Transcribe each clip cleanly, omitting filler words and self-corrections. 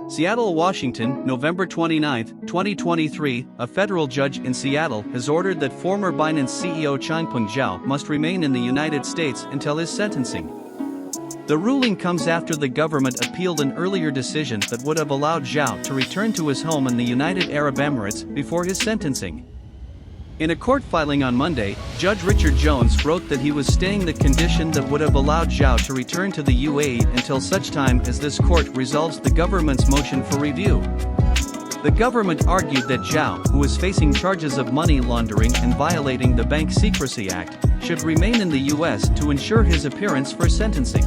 Seattle, Washington, November 29, 2023, a federal judge in Seattle has ordered that former Binance CEO Changpeng Zhao must remain in the United States until his sentencing. The ruling comes after the government appealed an earlier decision that would have allowed Zhao to return to his home in the United Arab Emirates before his sentencing. In a court filing on Monday, Judge Richard Jones wrote that he was staying the condition that would have allowed Zhao to return to the UAE until such time as this court resolves the government's motion for review. The government argued that Zhao, who is facing charges of money laundering and violating the Bank Secrecy Act, should remain in the U.S. to ensure his appearance for sentencing.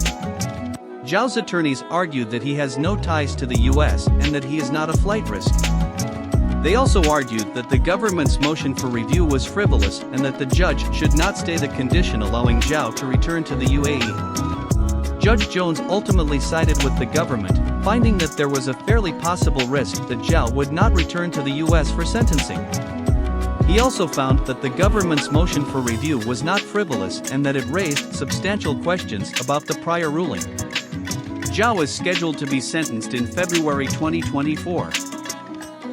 Zhao's attorneys argued that he has no ties to the U.S. and that he is not a flight risk. They also argued that the government's motion for review was frivolous and that the judge should not stay the condition allowing Zhao to return to the UAE. Judge Jones ultimately sided with the government, finding that there was a fairly possible risk that Zhao would not return to the U.S. for sentencing. He also found that the government's motion for review was not frivolous and that it raised substantial questions about the prior ruling. Zhao is scheduled to be sentenced in February 2024.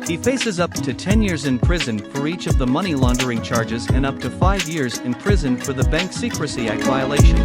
He faces up to 10 years in prison for each of the money laundering charges and up to 5 years in prison for the Bank Secrecy Act violation.